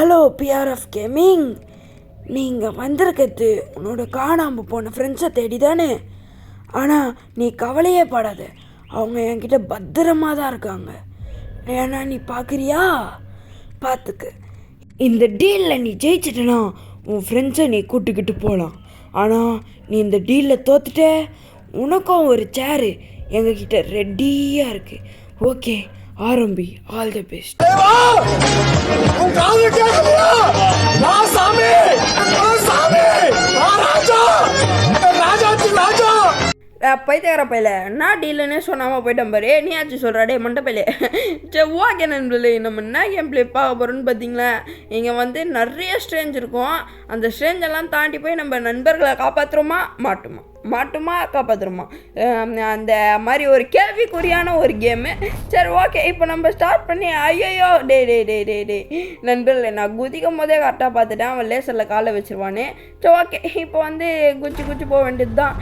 Hello PRF gaming, நீங்கள் வந்திருக்கிறது உன்னோட காணாமல் போன ஃப்ரெண்ட்ஸை தேடி தானே. ஆனால் நீ கவலையே படாத, அவங்க என்கிட்ட பத்திரமா தான் இருக்காங்க. ஏன்னா நீ பார்க்குறியா, பார்த்துக்க. இந்த டீலில் நீ ஜெயிச்சிட்டனா உன் ஃப்ரெண்ட்ஸை நீ கூட்டுக்கிட்டு போகலாம். ஆனால் நீ இந்த டீலில் தோத்துட்ட, உனக்கும் ஒரு சேரு எங்ககிட்ட ரெடியாக இருக்குது. ஓகே, ஆரம்பி. All the best. பைத்தியக்கார பையில நான் டீலுன்னே சொன்னாமல் போயிட்டேன் பாரு. நீ ஆச்சு சொல்கிறாடே மண்டை பையிலே. சரி ஓகே நண்பர்களே, நம்ம என்ன கேம் பிளே பார்க்க போகிறோன்னு பார்த்தீங்களா, இங்கே வந்து நிறைய ஸ்ட்ரேஞ்ச் இருக்கும். அந்த ஸ்ட்ரேஞ்செல்லாம் தாண்டி போய் நம்ம நண்பர்களை காப்பாற்றுறோமா மாட்டுமா காப்பாற்றுறோமா, அந்த மாதிரி ஒரு கேள்விக்குறியான ஒரு கேமு. சரி ஓகே, இப்போ நம்ம ஸ்டார்ட் பண்ணி ஐயோ டே நண்பர்களே, நான் குதிக்கும் போதே கரெக்டாக பார்த்துட்டேன். அவன் லேசரில் காலை வச்சுருவானே. சரி ஓகே, இப்போ வந்து குச்சி போக வேண்டியது தான்.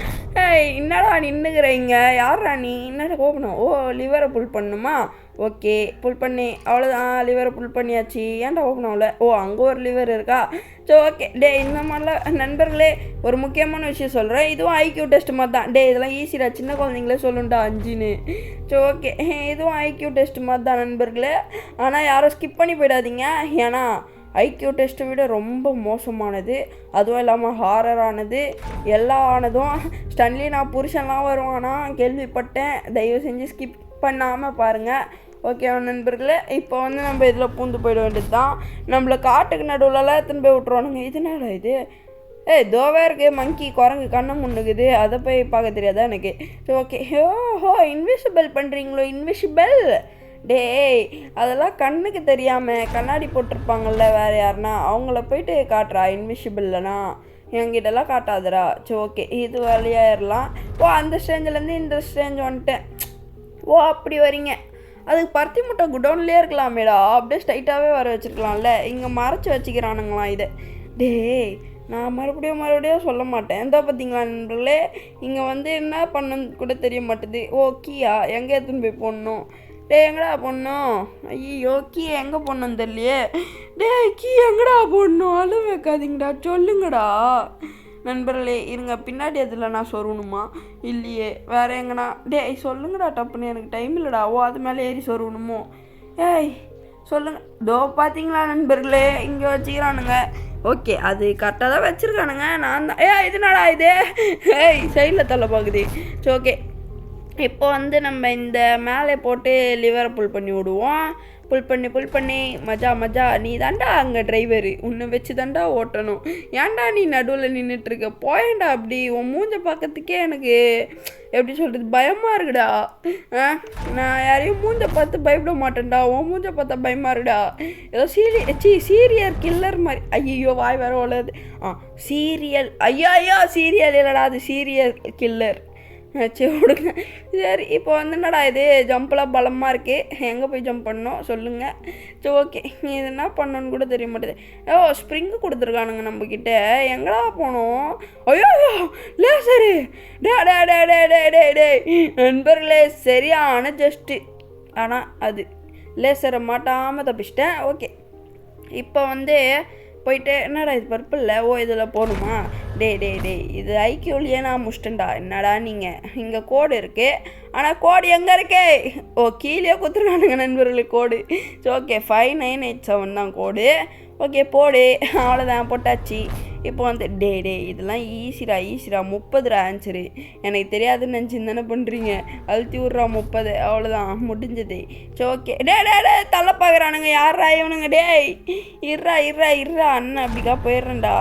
என்னடா நின்றுக்கிறீங்க, யாரா நீ, என்னடா கோபணும்? ஓ, லிவரை புல் பண்ணணுமா? ஓகே, புல் பண்ணி அவ்வளோதான். லிவரை புல் பண்ணியாச்சு. ஏன்டா ஓப்பன் ஆகல? ஓ, அங்கே ஒரு லிவர் இருக்கா? ஸோ ஓகே டே, இந்த மாதிரிலாம் நண்பர்களே ஒரு முக்கியமான விஷயம் சொல்கிறேன். இதுவும் ஐக்யூ டெஸ்ட் மாதிரி தான். டே இதெல்லாம் ஈஸிடா, சின்ன குழந்தைங்களே சொல்லுண்டா 5ன்னு. ஸோ ஓகே, இதுவும் ஐக்யூ டெஸ்ட் மாதிரி தான் நண்பர்களே. ஆனால் யாரும் ஸ்கிப் பண்ணி போயிடாதீங்க. ஏன்னா ஐக்யூ டெஸ்ட்டை விட ரொம்ப மோசமானது, அதுவும் இல்லாமல் ஹாரரானது. எல்லா ஆனதும் ஸ்டன்லி நான் புருஷன்லாம் வருவானா கேள்விப்பட்டேன். தயவு செஞ்சு ஸ்கிப் பண்ணாமல் பாருங்கள். ஓகே நண்பர்களே, இப்போ வந்து நம்ம இதில் பூந்து போயிட வேண்டியது தான். நம்மளை காட்டுக்கு நடுவில்லாம் எத்தனை போய் விட்ருவானுங்க. இது என்னடா இது? தோவே இருக்கு மங்கி, குரங்கு கண்ணை முன்னுக்குது, அதை போய் பார்க்க தெரியாதா எனக்கு? சரி ஓகே. ஓஹோ, இன்விசிபிள் பண்ணுறீங்களோ? இன்விசிபிள் டேய், அதெல்லாம் கண்ணுக்கு தெரியாமல் கண்ணாடி போட்டிருப்பாங்கள்ல வேறு யாருன்னா, அவங்கள போயிட்டு காட்டுறா இன்விசிபிள்லனா, என்கிட்டலாம் காட்டாதரா. சரி ஓகே, இது வழியாயிடலாம். ஓ, அந்த ஸ்டேஞ்சிலேருந்து இந்த ஸ்டேஞ்ச் வந்துட்டேன். ஓ, அப்படி வரீங்க. அதுக்கு பருத்தி முட்டை குடோன்லேயே இருக்கலாமேடா, அப்படியே ஸ்ட்ரைட்டாகவே வர வச்சுருக்கலாம்ல. இங்கே மறைச்சி வச்சுக்கிறானுங்களாம் இதை. டேய், நான் மறுபடியும் சொல்ல மாட்டேன். எந்த பார்த்தீங்களா நண்பர்களே, இங்கே வந்து என்ன பண்ணணுன்னு கூட தெரிய மாட்டேது. ஓ, கீயா எங்கே எடுத்துன்னு போய் போடணும்? டே எங்கடா போடணும்? ஐயோ, கீ எங்கே போடணுன்னு தெரியலையே. டே கீ எங்கடா போடணும்? அழு வைக்காதீங்கடா, சொல்லுங்கடா நண்பர்களே. இருங்க, பின்னாடி அதில் நான் சொருவணுமா? இல்லையே, வேறு எங்கண்ணா? டேய் சொல்லுங்கடா டப்புன்னு, எனக்கு டைம் இல்லைடா. ஓ, அது மேலே ஏறி சொருவணுமோ? ஏய் சொல்லுங்க. தோ பார்த்தீங்களா நண்பர்களே, இங்கே வச்சுக்கிறானுங்க. ஓகே, அது கரெக்டாக தான் வச்சுருக்கானுங்க. நான் தான் இதுனாடா இது? சைடில் தள்ள பார்க்குது. சரி ஓகே, இப்போ வந்து நம்ம இந்த மேலே போட்டு லிவரை புல் பண்ணி விடுவோம். புல் பண்ணி மஜா. நீ தாண்டா அங்கே டிரைவரு, உன்னை வச்சு தாண்டா ஓட்டணும். ஏன்டா நீ நடுவில் நின்றுட்டுருக்க? போயேண்டா அப்படி. உன் மூஞ்ச பார்க்கறதுக்கே எனக்கு எப்படி சொல்கிறது, பயமாக இருக்குடா. நான் யாரையும் மூஞ்ச பார்த்து பயப்பட மாட்டேன்டா, உன் மூஞ்ச பார்த்தா பயமாக இருக்குடா. ஏதோ சீரியல் கில்லர் மாதிரி. ஐயோ, வாய் வேற உள்ளது. சீரியல் ஐயோ சீரியல் இல்லைடா, அது சீரியல் கில்லர். சரி விடுங்க. சரி, இப்போ வந்து என்னடா இது ஜம்ப்லாம் பலமாக இருக்குது, எங்கே போய் ஜம்ப் பண்ணணும் சொல்லுங்கள். சரி ஓகே, இது என்ன பண்ணணுன்னு கூட தெரிய மாட்டேது. ஓ, ஸ்ப்ரிங்கு கொடுத்துருக்கானுங்க நம்மக்கிட்ட. எங்கடா போனோம்? ஐயோ லேசரு. டே நண்பர்களே, சரியான ஜஸ்ட்டு. ஆனால் அது லேசரை மாட்டாமல் தப்பிச்சிட்டேன். ஓகே, இப்போ வந்து போயிட்டு என்னடா இது பர்பிளில்? ஓ, இதில் போகணுமா? டே இது ஐக்யூலையே நான் முடிச்சிட்டேன்டா. என்னடா நீங்கள், இங்கே கோடு இருக்குது, ஆனால் கோடு எங்கே இருக்கே? ஓ, கீழே கொடுத்துருக்கானுங்க நண்பர்களுக்கு கோடு. ஸோ ஓகே, 5987 தான் கோடு. ஓகே போடு, அவ்வளோதான் போட்டாச்சு. இப்போ வந்து டே இதெல்லாம் ஈஸிடா 30 ஆன்சரு. எனக்கு தெரியாதுன்னு நினச்சின்னு தானே பண்ணுறீங்க. அழுத்தி விட்றா 30, அவ்வளோதான் முடிஞ்சது. சரி ஓகே. டே தள்ள பார்க்குறானுங்க. யாரா இவனுங்க? டேய் இர்றா அண்ணன் அப்படிக்கா போயிடுறேன்டா.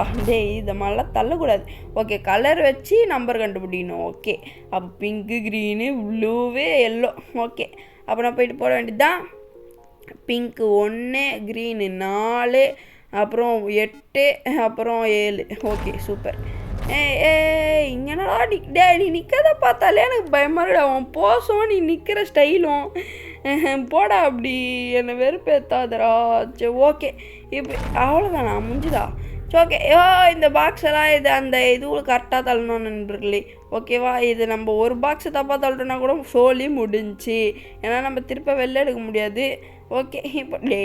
இதை மாதிரிலாம் தள்ளக்கூடாது. ஓகே, கலர் வச்சு நம்பர் கண்டுபிடிக்கணும். ஓகே, அப்போ pink, green, blue, yellow. Okay, அப்போ நான் போயிட்டு போட வேண்டியது தான். பிங்க்கு 1, க்ரீனு 4, அப்புறம் 8, அப்புறம் 7. Okay super. இங்கேனடா நீ நிற்கிறத பார்த்தாலே எனக்கு பயமாக இருக்கா. அவன் போஸும் நீ நிற்கிற ஸ்டைலும் போடா அப்படி என்னை வெறுப்பேற்றாதரா. சரி ஓகே, இப்போ அவ்வளோதானா முடிஞ்சுதா? So okay. இந்த பாக்ஸ் எல்லாம் இது அந்த இதுவும் கரெக்டாக தள்ளணும் நண்பர்களே. ஓகேவா? இது நம்ம ஒரு பாக்ஸை தப்பாக தள்ளிட்டோன்னா கூட சொல்லி முடிஞ்சு, ஏன்னா நம்ம திருப்ப வெளில எடுக்க முடியாது. ஓகே, இப்போ டே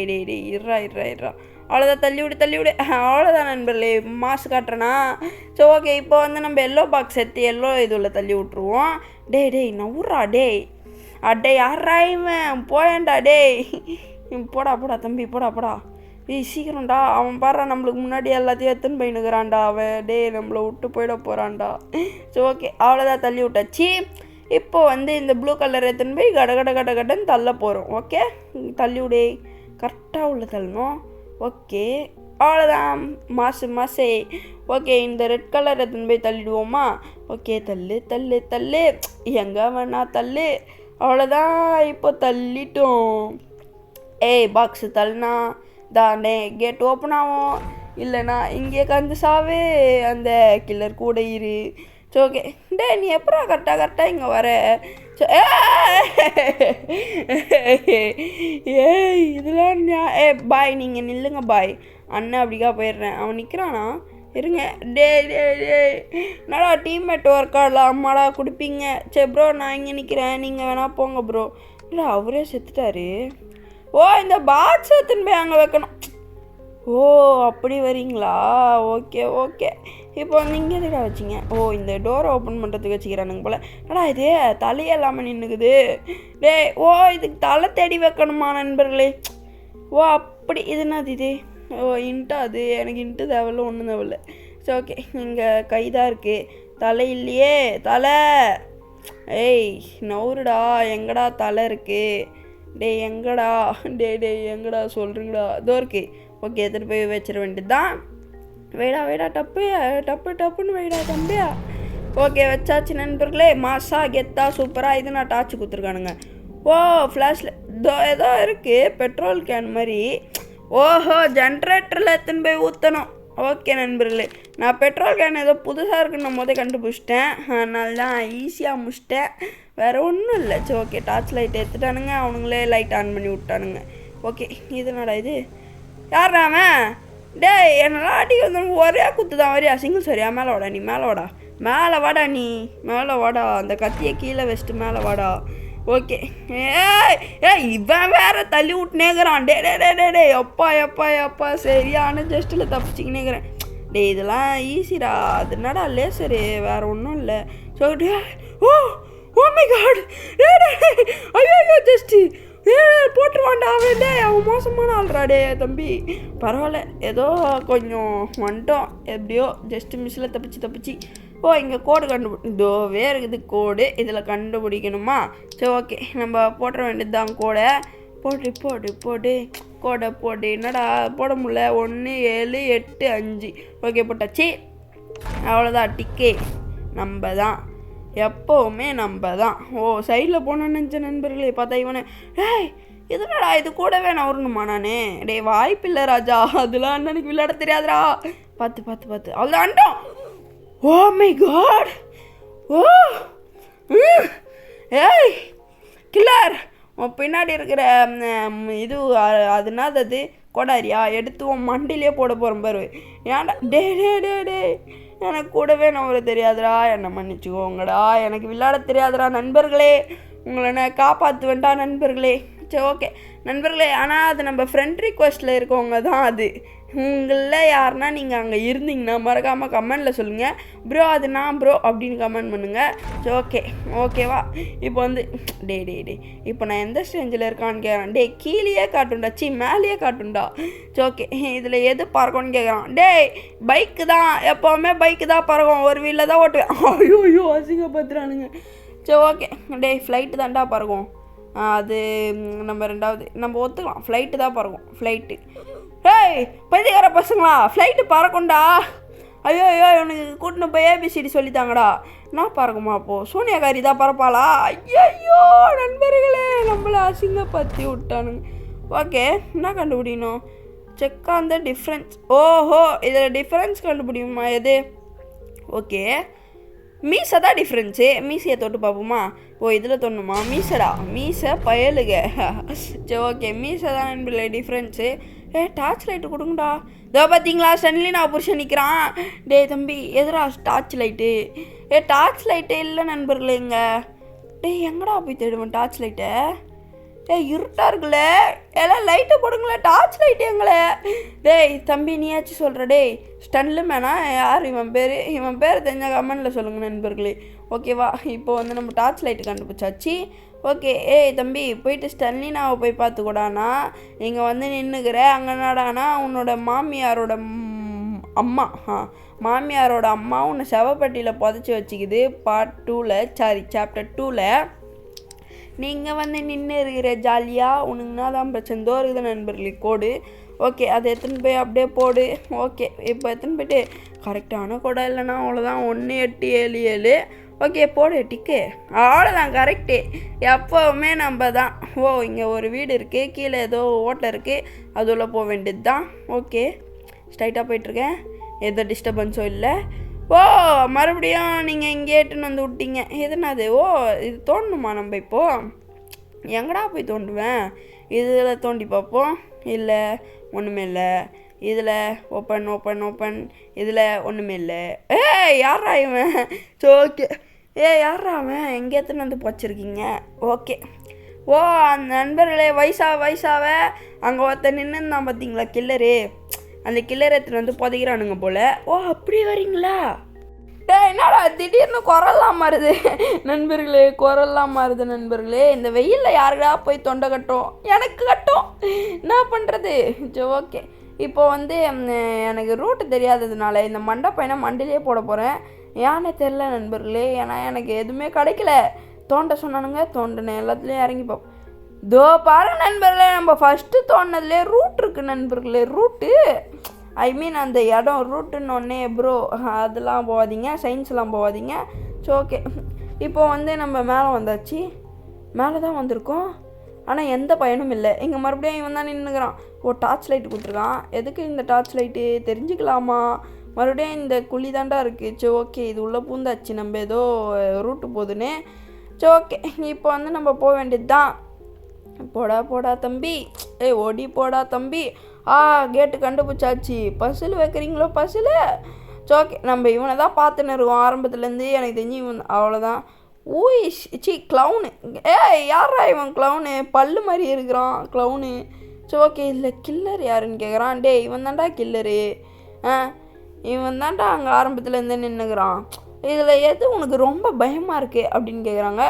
இர்றா அவ்வளோதான், தள்ளி விடு அவ்வளோதான் நண்பர்களே, மாசு காட்டுறேன்னா. ஸோ ஓகே, இப்போ வந்து நம்ம எல்லோ பாக்ஸ் எடுத்து எல்லோ இதுவில் தள்ளி விட்ருவோம். டேய் நவுறா டேய், அடே யாரா இவன், போயேன்டா டேய், போடா தம்பி போடா. ஏய் சீக்கிரம்டா, அவன் பாடுறா நம்மளுக்கு முன்னாடி எல்லாத்தையும் எத்தனை போயினுக்கிறான்டா அவன். டே நம்மளை விட்டு போயிட போகிறான்டா. ஸோ ஓகே, அவ்வளோதான், தள்ளி விட்டாச்சு. இப்போ வந்து இந்த ப்ளூ கலர் எத்தனை போய் கடன்னு தள்ள போகிறோம். ஓகே, தள்ளி விடே, கரெக்டாக உள்ள தள்ளணும். ஓகே, அவ்வளோதான், மாசே. ஓகே, இந்த ரெட் கலர் எத்தனை போய் தள்ளிடுவோமா? ஓகே, தள்ளு எங்கே வேணா தள்ளு. அவ்வளோதான், இப்போ தள்ளிட்டோம். ஏய் பாக்ஸு தள்ளினா தானே கேட் ஓப்பன் ஆகும், இல்லைனா இங்கே கந்து சாவே அந்த கில்லர் கூட இரு. ஸோ ஓகே, டே நீ எப்படா கரெக்டாக இங்கே வர? ஸோ ஏய் இதெல்லாம் பாய், நீங்கள் நில்லுங்க பாய், அண்ணன் அப்படிக்கா போயிடுறேன். அவன் நிற்கிறானா? இருங்க. டே என்னடா டீம்மேட் ஒர்க் ஆடலாம் அம்மாடா கொடுப்பீங்க. சரி ப்ரோ, நான் இங்கே நிற்கிறேன், நீங்கள் வேணா போங்க ப்ரோ. இல்லை அவரே செத்துட்டாரு. ஓ இந்த பாக்ஸ் எடுத்துன்னு போய் அங்கே வைக்கணும். ஓ அப்படி வரீங்களா? ஓகே. இப்போ வந்து இங்கே எதுக்கா வச்சிங்க? ஓ இந்த டோரை ஓப்பன் பண்ணுறதுக்கு வச்சுக்கிறானுங்க போல். ஏடா இது தலையெல்லாமல் நின்றுக்குது. டே ஓ இதுக்கு தலை தேடி வைக்கணுமா நண்பர்களே? ஓ அப்படி இதுனாது இது. ஓ இன்ட்டா அது, எனக்கு இன்ட்டு தேவையில்ல, ஒன்றும் தேவையில்ல. சரி ஓகே, இங்கே கைதான் இருக்குது, தலை இல்லையே. தலை ஏய் நவுருடா, எங்கடா தலை இருக்குது? டே எங்கடா எங்கடா சொல்கிறீங்கடா? இதோ இருக்கு. ஓகே, எடுத்துகிட்டு போய் வச்சிட வேண்டியது தான். வெயிடா டப்புன்னு வெயிடா தம்பியா. ஓகே வச்சாச்சு நண்பர்களே, மாசா கெத்தா சூப்பராக. இது நான் டார்ச் கொடுத்துருக்கானுங்க. ஓ ஃப்ளாஷில் ஏதோ இருக்குது, பெட்ரோல் கேன் மாதிரி. ஓஹோ ஜென்ரேட்டரில் எடுத்துன்னு போய் ஊற்றணும். ஓகே நண்பர்களே, நான் பெட்ரோல் கேன் ஏதோ புதுசாக இருக்குன்னு நான் கண்டுபிடிச்சிட்டேன், அதனால தான் ஈஸியாக முடிச்சிட்டேன், வேறு ஒன்றும் இல்லை. சரி ஓகே, டார்ச் லைட் எடுத்துட்டானுங்க, அவனுங்களே லைட் ஆன் பண்ணி விட்டானுங்க. ஓகே, இதனடா இது? யாரா அவன்? டே என்னடா அடி வந்து ஒரே குத்து தான் வரியா? சிங்கிள் சரியா? மேலே வாடா நீ, மேலே வாடா, அந்த கத்தியை கீழே வச்சுட்டு மேலே வாடா. ஓகே, இவன் வேற தள்ளி விட்டுனேங்கிறான். டே எப்பா சரியான ஜஸ்ட்டில் தப்பிச்சிக்கினேங்கிறேன். டே இதெல்லாம் ஈஸிடா, அது என்னடா லேசரு, வேற ஒன்றும் இல்லை. ஸோ டே ஓ மை காட், ஐயோ ஜஸ்ட்டு போட்டுருவான்டா அவன். டே அவன் மோசமான ஆள்றா. டே தம்பி பரவாயில்ல, ஏதோ கொஞ்சம் வந்துட்டோம், எப்படியோ ஜஸ்ட்டு மிஸ்ஸில் தப்பிச்சு. ஓ இங்கே கோடு இதோ வேறு இது கோடு, இதில் கண்டுபிடிக்கணுமா? சரி ஓகே, நம்ம போட்டுற வேண்டியது தான் கோடை. போடு கோடை போட்டு. என்னடா போட முடியல? 1 7 8 5. ஓகே போட்டாச்சு, அவ்வளோதான். டிக்கே நம்ம தான், எப்போவுமே நம்ம தான். ஓ சைடில் போனோன்னு நினச்ச நண்பர்களே, பார்த்தா இவனே இதுனடா இது கூடவே நான் வரணுமா நானே? டே வாய்ப்பில்லை ராஜா, அதெல்லாம் அண்ணனுக்கு விளையாட தெரியாதுடா. பார்த்து அவ்வளோதான் அண்டோம். ஓ மை காட், ஓ ஏய் கில்லர், உன் பின்னாடி இருக்கிற இது அதுனாது அது கொடாரியா எடுத்து உன் மண்டிலே போட போகிறேன் பாரு. ஏன்டா டே எனக்கு கூடவே நம்பர தெரியாதுடா, என்னை மன்னிச்சுக்கோங்கடா, எனக்கு விளையாட தெரியாதுடா நண்பர்களே, உங்களை நான் காப்பாற்றுவேன்டா நண்பர்களே. சரி ஓகே நண்பர்களே, ஆனால் அது நம்ம ஃப்ரெண்ட் ரிக்வெஸ்ட்டில் இருக்கவங்க தான். அது உங்களில் யாருன்னா நீங்கள் அங்கே இருந்தீங்கன்னா மறக்காமல் கமெண்டில் சொல்லுங்கள். ப்ரோ அது நான் ப்ரோ அப்படின்னு கமெண்ட் பண்ணுங்கள். சரி ஓகேவா? இப்போ வந்து டே இப்போ நான் எந்த ஸ்டேஞ்சில் இருக்கான்னு கேட்குறேன். டே கீழேயே காட்டுண்டா, மேலேயே காட்டுண்டா. சரி ஓகே, இதில் எது பறக்கும்னு கேட்குறான். டே பைக்கு தான், எப்போவுமே பைக்கு தான் பறக்கும், ஒரு வீலில் தான் ஓட்டுவேன். ஐயோ அசிங்கப்படுத்துறானுங்க. சரி ஓகே, டே ஃப்ளைட்டு தான்டா பறக்கும், அது நம்ம ரெண்டாவது நம்ம ஒத்துக்கலாம், ஃப்ளைட்டு தான் பறக்கும். ஃப்ளைட்டு பைத்தியக்கார பசங்களா, ஃப்ளைட்டு பறக்கும்டா. ஐயோ இவனுக்கு கூட்டின்னு போய் ஏபிசிடி சொல்லித்தாங்கடா. நான் பறக்குமா? அப்போது சோனியாக்காரி தான் பறப்பாளா? ஐயோ நண்பர்களே, நம்மளை அசிங்கப்படுத்தி விட்டானுங்க. ஓகே, என்ன கண்டுபிடிக்கணும்? Check on the difference. ஓஹோ இதில் டிஃப்ரென்ஸ் கண்டுபிடிக்குமா? எது? ஓகே, மீசை தான் டிஃப்ரென்ஸு. மீசையை தொட்டு பார்ப்போமா? ஓ இதில் தொண்ணுமா? மீசை பயலுக. சரி ஓகே, மீசை தான் நண்பர்களே டிஃப்ரென்ஸு. Torch light கொடுங்கடா. இதோ பார்த்தீங்களா சன்லி நான் புருஷன் நிற்கிறான். டே தம்பி எதிரா டார்ச் லைட்டு? டார்ச் லைட்டே இல்லை நண்பர்களே. எங்கடா போய் தேடுவேன் டார்ச் லைட்டை? இருட்டாக இருக்குல்ல, எல்லாம் லைட்டை போடுங்களே, டார்ச் லைட்டு எங்களே. டேய் தம்பி நீயாச்சும் சொல்கிற. டேய் ஸ்டன்லு மேனா யார் இவன் பேர் தெரிஞ்ச கமெண்டில் சொல்லுங்கள் நண்பர்களே. ஓகேவா, இப்போ வந்து நம்ம டார்ச் லைட்டு கண்டுபிடிச்சாச்சு. ஓகே. தம்பி போயிட்டு ஸ்டன்லினாவை போய் பார்த்துக்கூடாண்ணா, இங்கே வந்து நின்றுக்கிற அங்கே நடானா உன்னோட மாமியாரோட அம்மா மாமியாரோட அம்மா உன்னை செவப்பட்டியில் புதைச்சி வச்சுக்குது பார்ட் 2ல் சாப்டர் 2ல். நீங்கள் வந்து நின்று இருக்கிற ஜாலியாக உனக்குன்னா தான் பிரச்சனை தோ இருக்குது நண்பர்களே கோடு. ஓகே, அதை எடுத்துன்னு போய் அப்படியே போடு. ஓகே, இப்போ எடுத்துன்னு போய்ட்டு கரெக்டான கோடை இல்லைன்னா அவ்வளோதான் 1877. ஓகே போடு டிக்கு, அவ்வளோதான் கரெக்டு. எப்போவுமே நம்ம தான். இங்கே ஒரு வீடு இருக்குது, கீழே ஏதோ ஓட்டை இருக்குது, அதுள்ள போக வேண்டியது தான். ஓகே ஸ்ட்ரைட்டாக போயிட்டுருக்கேன், எந்த டிஸ்டர்பன்ஸும் இல்லை. மறுபடியும் நீங்கள் இங்கே ஏட்டுன்னு வந்து விட்டீங்க. எதுனாது? இது தோண்டணுமா நம்ம இப்போது? எங்கடா போய் தோண்டுவேன்? இதில் தோண்டி பார்ப்போம். இல்லை ஒன்றுமே இல்லை. இதில் ஓப்பன் இதில் ஒன்றுமே இல்லை. யாரா இவன்? ஓகே யாரா அவன்? எங்கே எத்தனை வந்து போச்சிருக்கீங்க? ஓகே அந்த நண்பர்களே வயசாவ அங்கே ஒருத்தர் நின்று இருந்தான் பார்த்தீங்களா கில்லரு, அந்த கில்லர் எடுத்துகிட்டு வந்து புதைக்கிறானுங்க போல். அப்படி வரீங்களா? என்னடா திடீர்னு குரல்லாம் மாறுது நண்பர்களே, நண்பர்களே. இந்த வெயிலில் யாருக்கா போய் தொண்டை கட்டும்? எனக்கு கட்டும், என்ன பண்ணுறது? சரி ஓகே, இப்போ வந்து எனக்கு ரூட்டு தெரியாததுனால இந்த மண்டப்பையனை மண்டிலே போட போகிறேன். ஏன்னே தெரில நண்பர்களே, ஏன்னா எனக்கு எதுவுமே கிடைக்கல. தோண்ட சொன்னானுங்க, தோண்டினேன், எல்லாத்துலேயும் இறங்கி பார்ப்போம். தோ பாருங்க நண்பர்களே, நம்ம ஃபஸ்ட்டு தோண்டினதுலேயே ரூட் இருக்குது நண்பர்களே. ரூட்டு அந்த இடம் ரூட்டுன்னு ஒன்றே ப்ரோ, அதெல்லாம் போகாதீங்க, சயின்ஸ்லாம் போகாதீங்க. ஸோ ஓகே, இப்போ வந்து நம்ம மேலே வந்தாச்சு, மேலே தான் வந்திருக்கோம். ஆனால் எந்த பயனும் இல்லை. இங்கே மறுபடியும் இவன் தான் நின்றுக்கிறான். டார்ச் லைட்டு கொடுத்துருக்கான். எதுக்கு இந்த டார்ச் லைட்டு தெரிஞ்சுக்கலாமா? மறுபடியும் இந்த குழி தாண்டா இருக்குது. சரி ஓகே, இது உள்ளே பூந்தாச்சு, நம்ம ஏதோ ரூட்டு போகுதுன்னு. சரி ஓகே, இப்போ வந்து நம்ம போக வேண்டியது தான். போடா தம்பி, ஓடி போடா தம்பி. கேட்டு கண்டுபிடிச்சாச்சு. பசில் வைக்கிறீங்களோ பசில்? சரி ஓகே, நம்ம இவனை தான் பார்த்துன்னு இருக்கோம் ஆரம்பத்துலேருந்து. எனக்கு தெரிஞ்சு இவன் அவ்வளோதான். க்ளவுனு. யாரா இவன் க்ளவுனு? பல்லு மாதிரி இருக்கிறான் க்ளவுனு. சரி ஓகே, இல்லை கில்லர் யாருன்னு கேட்குறான். இவன் தான்டா கில்லரு. இவன் தான்டா அங்கே ஆரம்பத்துலேருந்து நின்றுக்கிறான். இதில் எது உனக்கு ரொம்ப பயமாக இருக்குது அப்படின்னு கேட்குறாங்க.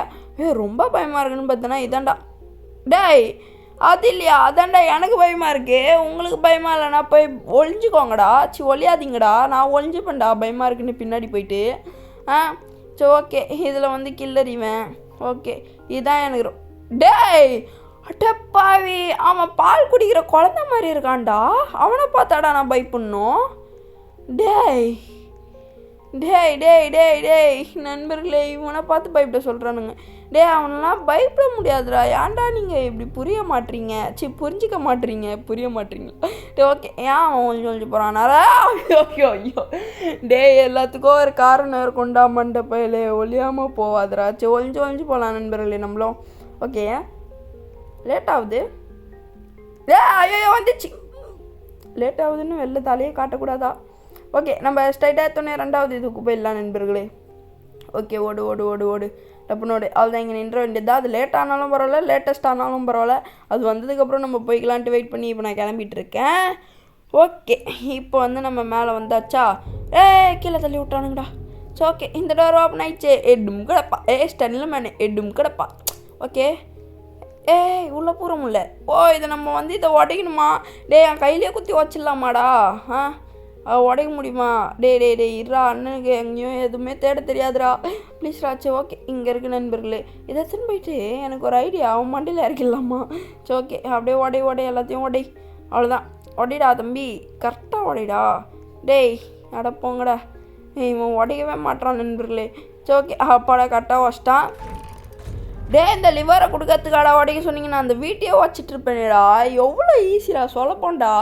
ரொம்ப பயமாக இருக்குன்னு பார்த்தோன்னா இதாண்டா. அது இல்லையா? அதாண்டா எனக்கு பயமாக இருக்குது. உங்களுக்கு பயமாக இல்லைனா போய் ஒளிஞ்சிக்கோங்கடா. ஒளியாதீங்கடா, நான் ஒளிஞ்சுப்பேன்டா பயமாக இருக்குன்னு பின்னாடி போயிட்டு. சரி ஓகே, இதில் வந்து கில்லறிவேன். ஓகே, இதுதான் எனக்கு அட்டப்பாவி, அவன் பால் குடிக்கிற குழந்த மாதிரி இருக்கான்டா. அவனை பார்த்தாடா நான் பயப்படணும். டேய் நண்பர்களே, இவனை பார்த்து பயப்பட சொல்கிறானுங்க. அவனெல்லாம் பயப்பட முடியாதுடா. ஏன்டா நீங்கள் இப்படி புரிய மாட்டீங்க? புரிஞ்சிக்க மாட்டீங்க, புரிய மாட்டீங்க. ஓகே, ஏன் அவன் ஒழிஞ்சு போகிறானாரா? ஐயோ எல்லாத்துக்கும் ஒரு காரணம் இருக்கும்டா மண்டப்பையிலே, ஒழியாமல் போவாதுடா. ஒழிஞ்சு போகலாம் நண்பர்களே நம்மளும். ஓகே லேட் ஆகுது. ஐயோ வந்துச்சு. லேட் ஆகுதுன்னு வெளில தலையே காட்டக்கூடாதா? ஓகே, நம்ம ஸ்ட்ரைட்டாக எடுத்தோன்னே 2வது இதுக்கு போயிடலாம் நண்பர்களே. ஓகே ஓடு டப்புனோடு அவ்வளோதான். இங்கே நின்ற வேண்டியது தான். அது லேட் ஆனாலும் பரவாயில்ல, லேட்டஸ்ட் ஆனாலும் பரவாயில்ல. அது வந்ததுக்கப்புறம் நம்ம போய்க்கலான்ட்டு வெயிட் பண்ணி இப்போ நான் கிளம்பிட்டு இருக்கேன். ஓகே, இப்போ வந்து நம்ம மேலே வந்தாச்சா? கீழே தள்ளி விட்டானுங்கடா. ஸோ ஓகே, இந்த டோர் ஓப்பன் ஆயிடுச்சு. எடும் கிடப்பா. ஸ்டன்ல மேனு எடும் கிடப்பா. ஓகே, உள்ளே பூரமுல்ல. இதை நம்ம வந்து இதை உடைக்கணுமா? என் கையிலே குத்தி வச்சிடலாமாடா? உடைக்க முடியுமா? டே இருடா, அண்ணனுக்கு எங்கேயும் எதுவுமே தேட தெரியாதுடா ப்ளீஸ் ராச்சு. ஓகே, இங்கே இருக்குது நண்பர்களே. இதை எடுத்துன்னு போயிட்டு எனக்கு ஒரு ஐடியா, அவன் மண்டியில் இறக்கிடலாமா? சரி ஓகே, அப்படியே உடை எல்லாத்தையும் அவ்வளோதான். உடைடா தம்பி, கரெக்டாக உடைடா. அடப்போங்கடா. இவன் உடைக்கவே மாட்டான் நண்பர்களே. சரி ஓகே, அப்பாடா கரெக்டாக வச்சிட்டான். இந்த லிவரை கொடுக்கறதுக்காடா உடைக்க சொன்னீங்க, நான் அந்த வீட்டையே வச்சிட்ருப்பேனேடா. எவ்வளோ ஈஸிடா, சொல்லப்போண்டா,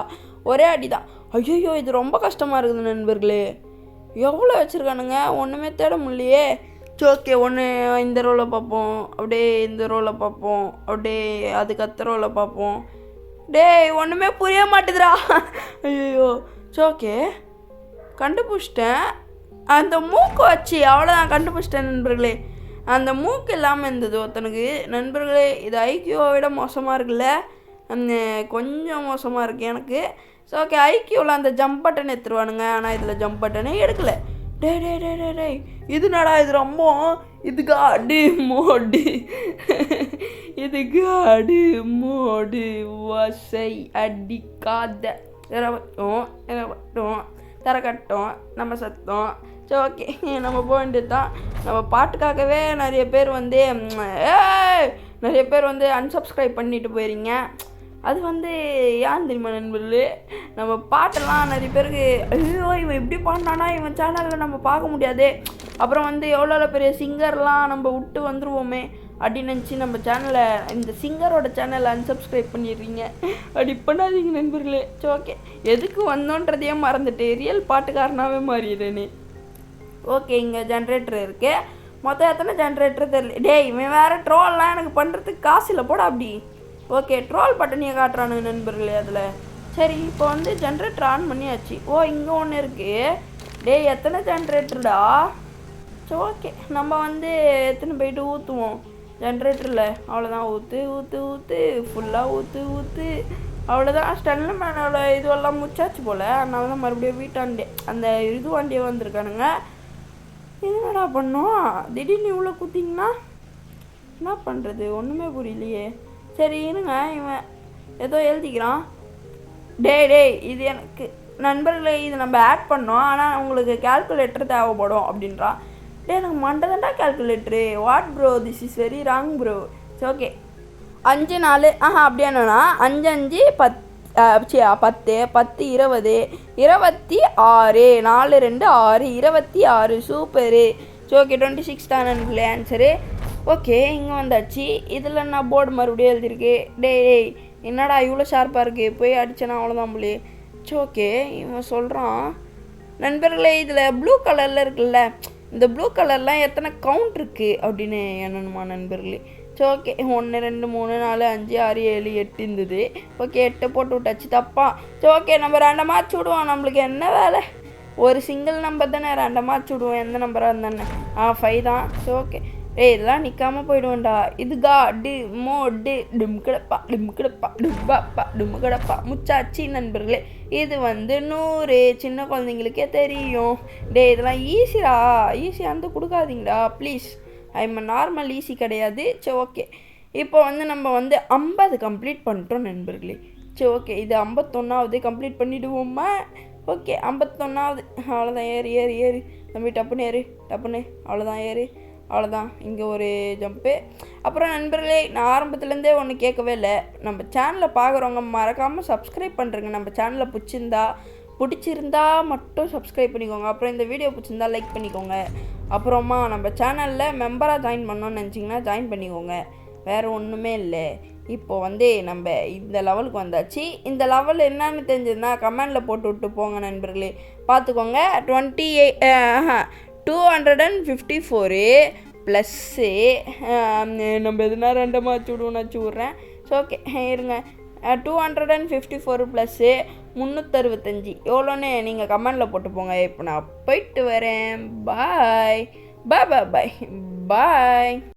ஒரே அடி தான். ஐயோ இது ரொம்ப கஷ்டமாக இருக்குது நண்பர்களே. எவ்வளோ வச்சுருக்கானுங்க, ஒன்றுமே தேட முடியலையே. சரி ஓகே, ஒன்று இந்த ரோவில் பார்ப்போம், அப்படியே இந்த ரோவில் பார்ப்போம், அப்படியே அதுக்கு அத்த ரோவில் பார்ப்போம். ஒன்றுமே புரிய மாட்டுதுடா. ஐயோ சரி ஓகே, கண்டுபிடிச்சிட்டேன். அந்த மூக்கு வச்சு அவ்வளோதான், கண்டுபிடிச்சிட்டேன் நண்பர்களே. அந்த மூக்கு இல்லாமல் இருந்தது ஒருத்தனுக்கு. நண்பர்களே, இது ஐக்கியூவை விட மோசமாக இருக்குல்ல, கொஞ்சம் மோசமாக இருக்குது எனக்கு. ஸோ ஓகே, ஐக்கியூவில் அந்த ஜம்ப் பட்டன் எடுத்துருவானுங்க, ஆனால் இதில் ஜம்ப் பட்டனே எடுக்கலை. டே டே டே டே டே இது நடா, இது ரொம்ப இது காடு மோடு இது காடு மோடு வசை அடிக்காத இரவட்டும் தரக்கட்டும் நம்ம சத்தம். சரி ஓகே, நம்ம போக வேண்டியது தான். நம்ம பாட்டுக்காகவே நிறைய பேர் வந்து அன்சப்ஸ்கிரைப் பண்ணிட்டு போயிடுறீங்க. அது வந்து ஏன் தெரியுமா நண்பர்களே, நம்ம பாட்டெல்லாம் நிறைய பேருக்கு ஐயோ இவன் இப்படி பாடினானா இவன் சேனலில் நம்ம பார்க்க முடியாது, அப்புறம் வந்து எவ்வளோ பெரிய சிங்கர்லாம் நம்ம விட்டு வந்துடுவோமே அப்படின்னு நினச்சி நம்ம சேனலை, இந்த சிங்கரோட சேனலை அன்சப்ஸ்கிரைப் பண்ணிடுறீங்க. அப்படி பண்ணாதீங்க நண்பர்களே. சரி ஓகே, எதுக்கு வந்தோன்றதையே மறந்துட்டு ரியல் பாட்டுக்காரனாகவே மாறிடுறேனே. ஓகே, இங்கே ஜென்ரேட்டர் இருக்குது. மொத்தம் எத்தனை ஜென்ரேட்டர் தெரியல. டேய், இவன் வேறு ட்ரோல்லாம் எனக்கு பண்ணுறதுக்கு காசு இல்லை போட அப்படி. ஓகே, ட்ரோல் பட்டனையை காட்டுறானுங்க நண்பர்களே அதில். சரி, இப்போ வந்து ஜென்ரேட்டர் ஆன் பண்ணியாச்சு. ஓ, இங்கே ஒன்று இருக்குது. டேய், எத்தனை ஜென்ரேட்டருடா? சரி ஓகே, நம்ம வந்து எத்தனை போயிட்டு ஊற்றுவோம் ஜென்ரேட்டரில். அவ்வளோதான், ஊற்று ஃபுல்லாக ஊற்று அவ்வளோதான். ஸ்டென்ல மேனோட இதுவெல்லாம் முச்சாச்சு போல். அதனால தான் மறுபடியும் வீட்டாண்டே அந்த இது வண்டியை வந்திருக்கானுங்க. இது என்னடா பண்ணோம், திடீர்னு இவ்வளோ குத்திங்கன்னா என்ன பண்ணுறது, ஒன்றுமே புரியலையே. சரி இருங்க, இவன் ஏதோ எழுதிக்கிறான். டேய் இது எனக்கு நண்பர்களே, இது நம்ம ஆட் பண்ணோம், ஆனால் உங்களுக்கு கேல்குலேட்டர் தேவைப்படும் அப்படின்றான். எனக்கு மண்டதாண்டா calculator. What bro, this is very wrong bro. சரி ஓகே, 5 4 அப்படி என்னன்னா 5 5 10 10 10 20 26 4 2 6 26 சூப்பரு. சரி ஓகே, 26 தான் நண்பர்களே ஆன்சரு. ஓகே, இங்கே வந்தாச்சு. இதில் நான் போர்டு மறுபடியும் எழுதியிருக்கு. டேய் என்னடா இவ்வளோ ஷார்ப்பாக இருக்குது, போய் அடிச்சேன்னா அவ்வளோதான் போலே. சரி ஓகே, இவன் சொல்கிறான் நண்பர்களே, இதில் ப்ளூ கலரில் இருக்குல்ல, இந்த ப்ளூ கலர்லாம் எத்தனை கவுண்ட் இருக்குது அப்படின்னு என்னணுமா நண்பர்களே. சரி ஓகே, 1 2 3 4 5 6 7 8 இருந்தது. ஓகே, 8 போட்டு விட்டாச்சு தப்பா. சரி ஓகே, நம்ம ரெண்டமாக சுடுவோம், நம்மளுக்கு என்ன வேலை, ஒரு சிங்கிள் நம்பர் தானே, ரெண்டமாக சுடுவோம், எந்த நம்பராக இருந்தானே. 5 தான். சரி ஓகே, இதெல்லாம் நிற்காமல் போயிடுவேன்டா. இது காடு மோடு டும் கிடப்பா டும் கிடப்பா முச்சாச்சி நண்பர்களே. இது வந்து 100 சின்ன குழந்தைங்களுக்கே தெரியும். இதெல்லாம் ஈஸியாக வந்து கொடுக்காதீங்கடா ப்ளீஸ். ஐம் நார்மல் ஈஸி கிடையாது. சரி ஓகே, இப்போ வந்து நம்ம வந்து 50 கம்ப்ளீட் பண்ணிட்டோம் நண்பர்களே. சரி ஓகே, இது 51வது கம்ப்ளீட் பண்ணிவிடுவோமா? ஓகே, 51வது. அவ்வளோதான், ஏறு தம்பி, டப்புன்னு அவ்வளோதான், அவ்வளோதான். இங்கே ஒரு ஜம்ப்பு. அப்புறம் நண்பர்களே, நான் ஆரம்பத்துலேருந்தே ஒன்று கேட்கவே இல்லை, நம்ம சேனலை பார்க்குறவங்க மறக்காமல் சப்ஸ்கிரைப் பண்ணுறேங்க. நம்ம சேனலை பிடிச்சிருந்தா மட்டும் சப்ஸ்கிரைப் பண்ணிக்கோங்க. அப்புறம் இந்த வீடியோ பிடிச்சிருந்தா லைக் பண்ணிக்கோங்க. அப்புறமா நம்ம சேனலில் மெம்பராக ஜாயின் பண்ணோன்னு நினச்சிங்கன்னா ஜாயின் பண்ணிக்கோங்க. வேறு ஒன்றுமே இல்லை. இப்போ வந்து நம்ம இந்த லெவலுக்கு வந்தாச்சு. இந்த லெவல் என்னன்னு தெரிஞ்சதுன்னா கமெண்டில் போட்டு விட்டு போங்க நண்பர்களே, பார்த்துக்கோங்க. 254 ப்ளஸ்ஸு நம்ம எதுனா ரெண்டமாக வச்சு விட்றேன். ஸோ ஓகே இருங்க, 254 ப்ளஸ்ஸு 365 எவ்வளோன்னு நீங்கள் கமெண்டில் போட்டு போங்க. இப்போ நான் போயிட்டு வரேன். பாய்.